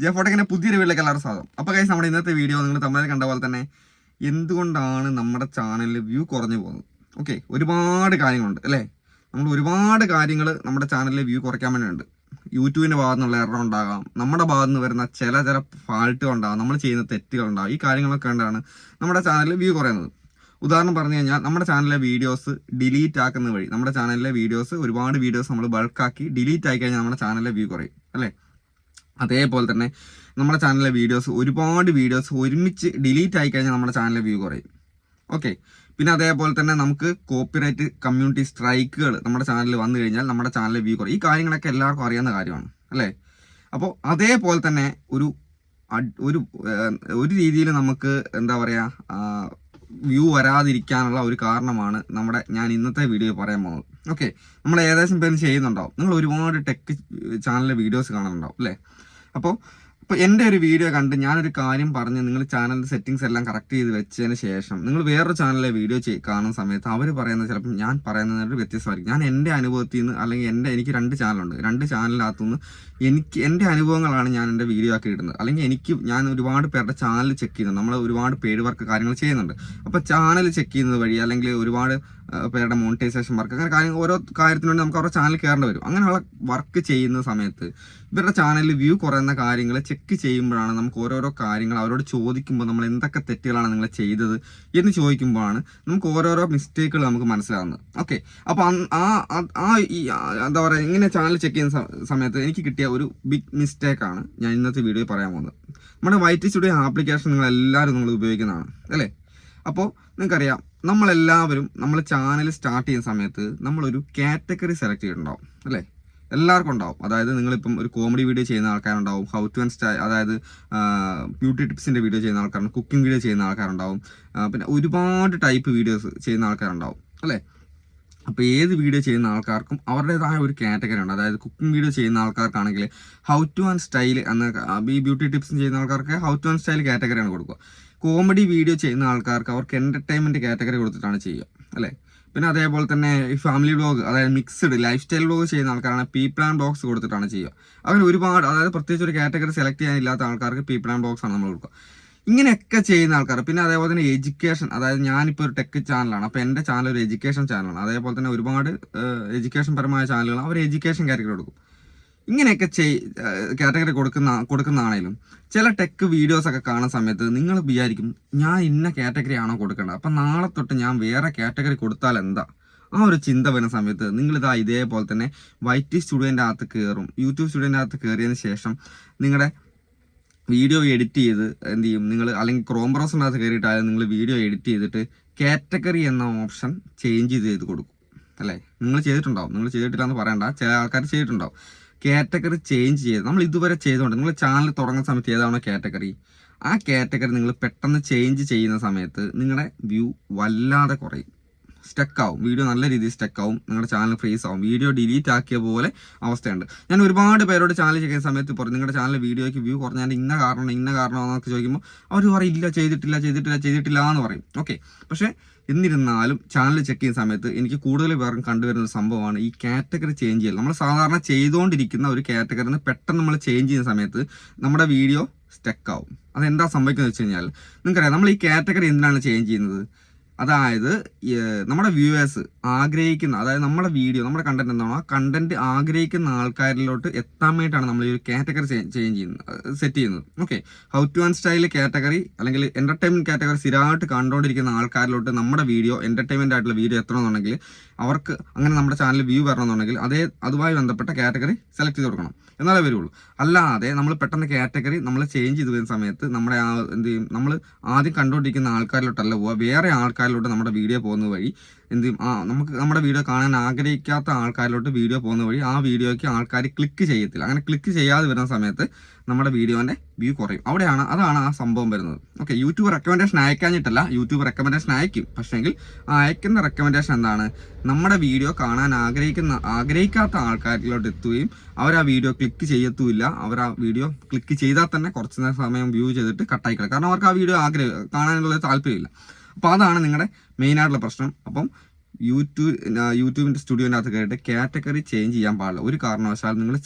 ജെഫോട്ടക്കിന്റെ പുതിയൊരു വീട്ടിലേക്ക് എല്ലാവരും സ്വാഗതം. അപ്പോൾ ഗൈസ്, നമ്മുടെ ഇന്നത്തെ വീഡിയോ നിങ്ങൾ തമ്മിൽ കണ്ട പോലെ തന്നെ എന്തുകൊണ്ടാണ് നമ്മുടെ ചാനലിൽ വ്യൂ കുറഞ്ഞു പോകുന്നത്. ഓക്കെ, ഒരുപാട് കാര്യങ്ങളുണ്ട് അല്ലേ. നമ്മൾ ഒരുപാട് കാര്യങ്ങൾ നമ്മുടെ ചാനലിൽ വ്യൂ കുറയ്ക്കാൻ വേണ്ടിയുണ്ട്. യൂട്യൂബിൻ്റെ ഭാഗത്തു നിന്നുള്ള എറർ ഉണ്ടാകാം, നമ്മുടെ ഭാഗത്ത് നിന്ന് വരുന്ന ചില ഫാൾട്ടുകൾ ഉണ്ടാകാം, നമ്മൾ ചെയ്യുന്ന തെറ്റുകൾ ഉണ്ടാകും. ഈ കാര്യങ്ങളൊക്കെ കൊണ്ടാണ് നമ്മുടെ ചാനലിൽ വ്യൂ കുറയുന്നത്. ഉദാഹരണം പറഞ്ഞു കഴിഞ്ഞാൽ, നമ്മുടെ ചാനലിലെ വീഡിയോസ് ഡിലീറ്റ് ആക്കുന്ന വഴി നമ്മുടെ ചാനലിലെ ഒരുപാട് വീഡിയോസ് നമ്മൾ ബൾക്കാക്കി ഡിലീറ്റ് ആയി കഴിഞ്ഞാൽ നമ്മുടെ ചാനലിലെ വ്യൂ കുറയും അല്ലേ. അതേപോലെ തന്നെ നമ്മുടെ ചാനലിലെ ഒരുപാട് വീഡിയോസ് ഒരുമിച്ച് ഡിലീറ്റ് ആയി കഴിഞ്ഞാൽ നമ്മുടെ ചാനലിലെ വ്യൂ കുറയും. ഓക്കെ, പിന്നെ അതേപോലെ തന്നെ നമുക്ക് കോപ്പിറൈറ്റ് കമ്മ്യൂണിറ്റി സ്ട്രൈക്കുകൾ നമ്മുടെ ചാനലിൽ വന്നു കഴിഞ്ഞാൽ നമ്മുടെ ചാനലിലെ വ്യൂ കുറയും. ഈ കാര്യങ്ങളൊക്കെ എല്ലാവർക്കും അറിയാവുന്ന കാര്യമാണ് അല്ലേ. അപ്പോൾ അതേപോലെ തന്നെ ഒരു രീതിയിൽ നമുക്ക് എന്താ പറയുക, വ്യൂ വരാതിരിക്കാനുള്ള ഒരു കാരണമാണ് ഞാൻ ഇന്നത്തെ വീഡിയോ പറയാൻ പോകുന്നത്. ഓക്കെ, നമ്മൾ ഏകദേശം പേര് ചെയ്യുന്നുണ്ടാവും. നിങ്ങൾ ഒരുപാട് ടെക് ചാനലിലെ വീഡിയോസ് കാണുന്നുണ്ടാവും അല്ലേ. അപ്പോൾ എൻ്റെ ഒരു വീഡിയോ കണ്ട് ഞാനൊരു കാര്യം പറഞ്ഞ് നിങ്ങൾ ചാനലിൻ്റെ സെറ്റിങ്സ് എല്ലാം കറക്റ്റ് ചെയ്ത് വെച്ചതിന് ശേഷം നിങ്ങൾ വേറൊരു ചാനലിലെ വീഡിയോ കാണുന്ന സമയത്ത് അവർ പറയുന്നത് ചിലപ്പോൾ ഞാൻ പറയുന്നതിനൊരു വ്യത്യസ്തമായിരിക്കും. ഞാൻ എൻ്റെ അനുഭവത്തിൽ നിന്ന്, അല്ലെങ്കിൽ എനിക്ക് 2 ചാനലുണ്ട്. 2 ചാനലിനകത്തുനിന്ന് എൻ്റെ അനുഭവങ്ങളാണ് ഞാൻ എൻ്റെ വീഡിയോ ആക്കി ഇടുന്നത്. അല്ലെങ്കിൽ ഞാൻ ഒരുപാട് പേരുടെ ചാനൽ ചെക്ക് ചെയ്യുന്നുണ്ട്. നമ്മൾ ഒരുപാട് പെയ്ഡ് വർക്ക് കാര്യങ്ങൾ ചെയ്യുന്നുണ്ട്. അപ്പോൾ ചാനൽ ചെക്ക് ചെയ്യുന്നത് വഴി, അല്ലെങ്കിൽ ഒരുപാട് പേരുടെ മോണിറ്റൈസേഷൻ വർക്ക്, അങ്ങനെ ഓരോ കാര്യത്തിന് വേണ്ടി നമുക്ക് അവരുടെ ചാനൽ കയറേണ്ടി വരും. അങ്ങനെയുള്ള വർക്ക് ചെയ്യുന്ന സമയത്ത് ഇവരുടെ ചാനലിൽ വ്യൂ കുറയുന്ന കാര്യങ്ങൾ ചെക്ക് ചെയ്യുമ്പോഴാണ് നമുക്ക് ഓരോരോ കാര്യങ്ങൾ അവരോട് ചോദിക്കുമ്പോൾ, നമ്മൾ എന്തൊക്കെ തെറ്റുകളാണ് നിങ്ങൾ ചെയ്തത് എന്ന് ചോദിക്കുമ്പോഴാണ് നമുക്ക് ഓരോരോ മിസ്റ്റേക്കുകൾ നമുക്ക് മനസ്സിലാകുന്നത്. ഓക്കെ, അപ്പോൾ എന്താ പറയുക, ഇങ്ങനെ ചാനൽ ചെക്ക് ചെയ്യുന്ന സമയത്ത് എനിക്ക് കിട്ടിയ ഒരു ബിഗ് മിസ്റ്റേക്കാണ് ഞാൻ ഇന്നത്തെ വീഡിയോയിൽ പറയാൻ പോകുന്നത്. നമ്മുടെ വൈറ്റി സ്റ്റുഡിയോ ആപ്ലിക്കേഷൻ നിങ്ങൾ ഉപയോഗിക്കുന്നതാണ് അല്ലേ. അപ്പോൾ നിങ്ങൾക്കറിയാം, നമ്മൾ ചാനൽ സ്റ്റാർട്ട് ചെയ്യുന്ന സമയത്ത് നമ്മളൊരു കാറ്റഗറി സെലക്ട് ചെയ്തിട്ടുണ്ടാവും അല്ലേ. എല്ലാവർക്കും ഉണ്ടാവും. അതായത് നിങ്ങളിപ്പം ഒരു കോമഡി വീഡിയോ ചെയ്യുന്ന ആൾക്കാരുണ്ടാവും, ഹൗ ടു ആൻഡ് സ്റ്റൈൽ, അതായത് ബ്യൂട്ടി ടിപ്സിൻ്റെ വീഡിയോ ചെയ്യുന്ന ആൾക്കാരുണ്ട്, കുക്കിംഗ് വീഡിയോ ചെയ്യുന്ന ആൾക്കാരുണ്ടാവും, പിന്നെ ഒരുപാട് ടൈപ്പ് വീഡിയോസ് ചെയ്യുന്ന ആൾക്കാരുണ്ടാവും അല്ലേ. അപ്പോൾ ഏത് വീഡിയോ ചെയ്യുന്ന ആൾക്കാർക്കും അവരുടേതായ ഒരു കാറ്റഗറി ഉണ്ട്. അതായത് കുക്കിംഗ് വീഡിയോ ചെയ്യുന്ന ആൾക്കാർക്കാണെങ്കിൽ ഹൗ ടു ആൻഡ് സ്റ്റൈൽ ഈ ബ്യൂട്ടി ടിപ്സ് ചെയ്യുന്ന ആൾക്കാർക്ക് ഹൗ ടു ആൻഡ് സ്റ്റൈൽ കാറ്റഗറിയാണ് കൊടുക്കുക. കോമഡി വീഡിയോ ചെയ്യുന്ന ആൾക്കാർക്ക് അവർക്ക് എൻ്റർടൈൻമെൻറ്റ് കാറ്റഗറി കൊടുത്തിട്ടാണ് ചെയ്യുക അല്ലേ. പിന്നെ അതേപോലെ തന്നെ ഈ ഫാമിലി വ്ളോഗ്, അതായത് മിക്സ്ഡ് ലൈഫ് സ്റ്റൈൽ വ്ളോഗ് ചെയ്യുന്ന ആൾക്കാരാണ് പീപ്പിൾ ആൻഡ് ബ്ലോഗ്സ് കൊടുത്തിട്ടാണ് ചെയ്യുക. അങ്ങനെ ഒരുപാട്, അതായത് പ്രത്യേകിച്ച് ഒരു കാറ്റഗറി സെലക്ട് ചെയ്യാനില്ലാത്ത ആൾക്കാർക്ക് പീപ്പിൾ ആൻഡ് ബ്ലോഗ്സ് ആണ് നമ്മൾ കൊടുക്കുക. ഇങ്ങനെയൊക്കെ ചെയ്യുന്ന ആൾക്കാർ. പിന്നെ അതേപോലെ തന്നെ എഡ്യൂക്കേഷൻ, അതായത് ഞാനിപ്പോൾ ഒരു ടെക് ചാനലാണ്, അപ്പോൾ എൻ്റെ ചാനൽ ഒരു എഡ്യൂക്കേഷൻ ചാനലാണ്. അതേപോലെ തന്നെ ഒരുപാട് എഡ്യൂക്കേഷൻ പരമായ ചാനലുകൾ അവർ എഡ്യൂക്കേഷൻ കാറ്റഗറി കൊടുക്കും. ഇങ്ങനെയൊക്കെ കാറ്റഗറി കൊടുക്കുന്നതാണേലും ചില ടെക് വീഡിയോസൊക്കെ കാണുന്ന സമയത്ത് നിങ്ങൾ വിചാരിക്കും, ഞാൻ ഇന്ന കാറ്റഗറി ആണോ കൊടുക്കേണ്ടത്, അപ്പം നാളെ തൊട്ട് ഞാൻ വേറെ കാറ്റഗറി കൊടുത്താൽ എന്താ, ആ ഒരു ചിന്ത വരുന്ന സമയത്ത് ഇതേപോലെ തന്നെ വൈറ്റി സ്റ്റുഡിയോൻ്റെ അകത്ത് കയറും. യൂട്യൂബ് സ്റ്റുഡിയോൻ്റെ അകത്ത് കയറിയതിന് ശേഷം നിങ്ങളുടെ വീഡിയോ എഡിറ്റ് ചെയ്ത് എന്ത് ചെയ്യും നിങ്ങൾ, അല്ലെങ്കിൽ ക്രോം ബ്രൗസറിനകത്ത് കയറിയിട്ടായാലും നിങ്ങൾ വീഡിയോ എഡിറ്റ് ചെയ്തിട്ട് കാറ്റഗറി എന്ന ഓപ്ഷൻ ചേഞ്ച് ചെയ്ത് കൊടുക്കും അല്ലേ. നിങ്ങൾ ചെയ്തിട്ടുണ്ടാവും, നിങ്ങൾ ചെയ്തിട്ടില്ലാന്ന് പറയണ്ട, ചില ആൾക്കാർ ചെയ്തിട്ടുണ്ടാവും. കാറ്റഗറി ചേഞ്ച് ചെയ്ത് നമ്മൾ ഇതുവരെ ചെയ്തുകൊണ്ട് നിങ്ങൾ ചാനൽ തുടങ്ങുന്ന സമയത്ത് ഏതാണോ കാറ്റഗറി, ആ കാറ്റഗറി നിങ്ങൾ പെട്ടെന്ന് ചേഞ്ച് ചെയ്യുന്ന സമയത്ത് നിങ്ങളുടെ വ്യൂ വല്ലാതെ കുറയും, സ്റ്റക്കാവും. വീഡിയോ നല്ല രീതിയിൽ സ്റ്റക്കാവും, നിങ്ങളുടെ ചാനൽ ഫ്രീസ് ആവും, വീഡിയോ ഡിലീറ്റ് ആക്കിയ പോലെ അവസ്ഥയുണ്ട്. ഞാൻ ഒരുപാട് പേരോട് ചാനൽ ചെയ്യുന്ന സമയത്ത് പറയും, നിങ്ങളുടെ ചാനൽ വീഡിയോയ്ക്ക് വ്യൂ കുറഞ്ഞാൽ ഇന്ന കാരണമെന്നൊക്കെ ചോദിക്കുമ്പോൾ അവർ പറയും, ഇല്ല ചെയ്തിട്ടില്ല എന്ന് പറയും. ഓക്കെ, പക്ഷേ എന്നിരുന്നാലും ചാനൽ ചെക്ക് ചെയ്യുന്ന സമയത്ത് എനിക്ക് കൂടുതൽ പേർക്കും കണ്ടുവരുന്ന ഒരു സംഭവമാണ് ഈ കാറ്റഗറി ചേഞ്ച് ചെയ്യൽ. നമ്മൾ സാധാരണ ചെയ്തുകൊണ്ടിരിക്കുന്ന ഒരു കാറ്റഗറിന്ന് പെട്ടെന്ന് നമ്മൾ ചേഞ്ച് ചെയ്യുന്ന സമയത്ത് നമ്മുടെ വീഡിയോ സ്റ്റക്കാവും. അതെന്താ സംഭവിക്കുന്നത് വെച്ച് കഴിഞ്ഞാൽ, നിങ്ങൾക്കറിയാം, നമ്മൾ ഈ കാറ്റഗറി എന്തിനാണ് ചേഞ്ച് ചെയ്യുന്നത്, അതായത് നമ്മുടെ വ്യൂവേഴ്സ് ആഗ്രഹിക്കുന്ന, അതായത് നമ്മുടെ നമ്മുടെ കണ്ടന്റ് എന്താണോ ആ കണ്ടന്റ് ആഗ്രഹിക്കുന്ന ആൾക്കാരിലോട്ട് എത്താൻ വേണ്ടിയിട്ടാണ് നമ്മൾ ഈ ഒരു കാറ്റഗറി സെറ്റ് ചെയ്യുന്നത്. Okay, how two and style category അല്ലെങ്കിൽ എന്റർടൈൻമെന്റ് കാറ്റഗറി സ്ഥിരമായിട്ട് കണ്ടുകൊണ്ടിരിക്കുന്ന ആൾക്കാരിലോട്ട് നമ്മുടെ വീഡിയോ എന്റർടൈൻമെന്റ് ആയിട്ടുള്ള വീഡിയോ എത്തണമെന്നുണ്ടെങ്കിൽ, അവർക്ക് അങ്ങനെ നമ്മുടെ ചാനൽ വ്യൂ വരണമെന്നുണ്ടെങ്കിൽ അതുമായി ബന്ധപ്പെട്ട കാറ്റഗറി സെലക്ട് ചെയ്ത് കൊടുക്കണം, എന്നാലേ വരുള്ളൂ. അല്ലാതെ നമ്മൾ പെട്ടെന്ന് കാറ്റഗറി നമ്മൾ ചേഞ്ച് ചെയ്ത് വരുന്ന സമയത്ത് നമ്മുടെ എന്ത് ചെയ്യും, നമ്മൾ ആദ്യം കണ്ടുകൊണ്ടിരിക്കുന്ന ആൾക്കാരിലോട്ടല്ല പോവുക, വേറെ ആൾക്കാരിലോട്ട് നമ്മുടെ വീഡിയോ പോകുന്ന വഴി എന്ത് ചെയ്യും, നമുക്ക് നമ്മുടെ വീഡിയോ കാണാൻ ആഗ്രഹിക്കാത്ത ആൾക്കാരിലോട്ട് വീഡിയോ പോകുന്ന വഴി ആ വീഡിയോയ്ക്ക് ആൾക്കാർ ക്ലിക്ക് ചെയ്യത്തില്ല. അങ്ങനെ ക്ലിക്ക് ചെയ്യാതെ വരുന്ന സമയത്ത് നമ്മുടെ വീഡിയോൻ്റെ വ്യൂ കുറയും. അതാണ് ആ സംഭവം വരുന്നത്. ഓക്കെ, യൂട്യൂബ് റെക്കമെൻഡേഷൻ അയക്കാഞ്ഞിട്ടല്ല, യൂട്യൂബ് റെക്കമെൻഡേഷൻ അയക്കും. പക്ഷേങ്കിൽ ആ അയക്കുന്ന റെക്കമെൻഡേഷൻ എന്താണ്, നമ്മുടെ വീഡിയോ കാണാൻ ആഗ്രഹിക്കാത്ത ആൾക്കാരിലോട്ട് എത്തുകയും അവർ ആ വീഡിയോ ക്ലിക്ക് ചെയ്യത്തുമില്ല. അവർ ആ വീഡിയോ ക്ലിക്ക് ചെയ്താൽ തന്നെ കുറച്ച് സമയം വ്യൂ ചെയ്തിട്ട് കട്ടായിക്കളയും. കാരണം അവർക്ക് ആ വീഡിയോ കാണാനുള്ള താല്പര്യമില്ല. അപ്പോൾ അതാണ് നിങ്ങളുടെ മെയിനായിട്ടുള്ള പ്രശ്നം. അപ്പം യൂട്യൂബിൻ്റെ സ്റ്റുഡിയോൻ്റെ അകത്ത് കയറിയിട്ട് കാറ്റഗറി ചേഞ്ച് ചെയ്യാൻ പാടില്ല. ഒരു കാരണവശാലും നിങ്ങൾ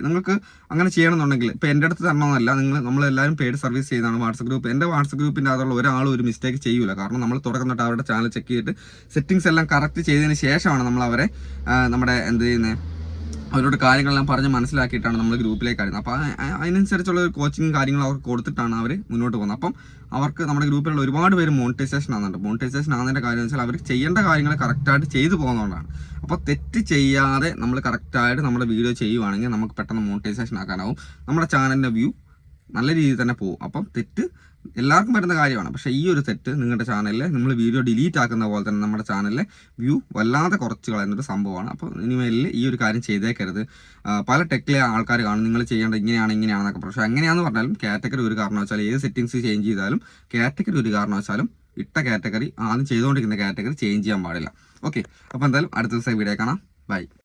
നിങ്ങൾക്ക് അങ്ങനെ ചെയ്യണമെന്നുണ്ടെങ്കിൽ ഇപ്പോൾ എൻ്റെ അടുത്ത് തരണമെന്നല്ല, നമ്മളെല്ലാവരും പെയ്ഡ് സർവീസ് ചെയ്യുന്നതാണ് വാട്സപ്പ് ഗ്രൂപ്പ്. എൻ്റെ വാട്സപ്പ് ഗ്രൂപ്പിൻ്റെ അതുള്ള ഒരാളും ഒരു മിസ്റ്റേക്ക് ചെയ്യൂല. കാരണം നമ്മൾ തുടക്കം തൊട്ട് അവരുടെ ചാനൽ ചെക്ക് ചെയ്തിട്ട് സെറ്റിങ്സ് എല്ലാം കറക്റ്റ് ചെയ്തതിന് ശേഷമാണ് നമ്മൾ അവരെ നമ്മുടെ എന്ത് ചെയ്യുന്നത്, അവരോട് കാര്യങ്ങളെല്ലാം പറഞ്ഞ് മനസ്സിലാക്കിയിട്ടാണ് നമ്മൾ ഗ്രൂപ്പിലേക്ക് ആയിരുന്നത്. അപ്പോൾ അതിനനുസരിച്ചുള്ള ഒരു കോച്ചിങ് കാര്യങ്ങൾ അവർക്ക് കൊടുത്തിട്ടാണ് അവർ മുന്നോട്ട് പോകുന്നത്. അപ്പം അവർക്ക് നമ്മുടെ ഗ്രൂപ്പിലുള്ള ഒരുപാട് പേര് മോണിറ്റൈസേഷൻ ആകുന്നുണ്ട്. മോണിറ്റൈസേഷൻ ആകുന്നതിൻ്റെ കാര്യം എന്ന് വെച്ചാൽ അവർ ചെയ്യേണ്ട കാര്യങ്ങൾ കറക്റ്റായിട്ട് ചെയ്തു പോകുന്നതുകൊണ്ടാണ്. അപ്പോൾ തെറ്റ് ചെയ്യാതെ നമ്മൾ കറക്റ്റായിട്ട് നമ്മുടെ വീഡിയോ ചെയ്യുവാണെങ്കിൽ നമുക്ക് പെട്ടെന്ന് മോണിറ്റൈസേഷൻ ആക്കാനാവും. നമ്മുടെ ചാനലിൻ്റെ വ്യൂ നല്ല രീതിയിൽ തന്നെ പോകും. അപ്പം തെറ്റ് എല്ലാവർക്കും വരുന്ന കാര്യമാണ്. പക്ഷേ ഈ ഒരു തെറ്റ് നിങ്ങളുടെ ചാനലിൽ നമ്മൾ വീഡിയോ ഡിലീറ്റ് ആക്കുന്ന പോലെ തന്നെ നമ്മുടെ ചാനലിലെ വ്യൂ വല്ലാതെ കുറച്ച് കളയുന്നൊരു സംഭവമാണ്. അപ്പോൾ ഇനിമേലിൽ ഈ ഒരു കാര്യം ചെയ്തേക്കരുത്. പല ടെക്കിലെ ആൾക്കാർ കാണും നിങ്ങൾ ചെയ്യേണ്ടത് ഇങ്ങനെയാണെന്നൊക്കെ. പക്ഷേ എങ്ങനെയാണെന്ന് പറഞ്ഞാലും കാറ്റഗറി ഒരു കാരണവശാലും ഏത് സെറ്റിങ്സ് ചേഞ്ച് ചെയ്താലും കാറ്റഗറി ഒരു കാരണവശാലും ഇട്ട കാറ്റഗറി ആദ്യം ചെയ്തുകൊണ്ടിരിക്കുന്ന കാറ്റഗറി ചേഞ്ച് ചെയ്യാൻ പാടില്ല. ഓക്കെ, അപ്പോൾ എന്തായാലും അടുത്ത ദിവസം വീഡിയോ കാണാം. ബൈ.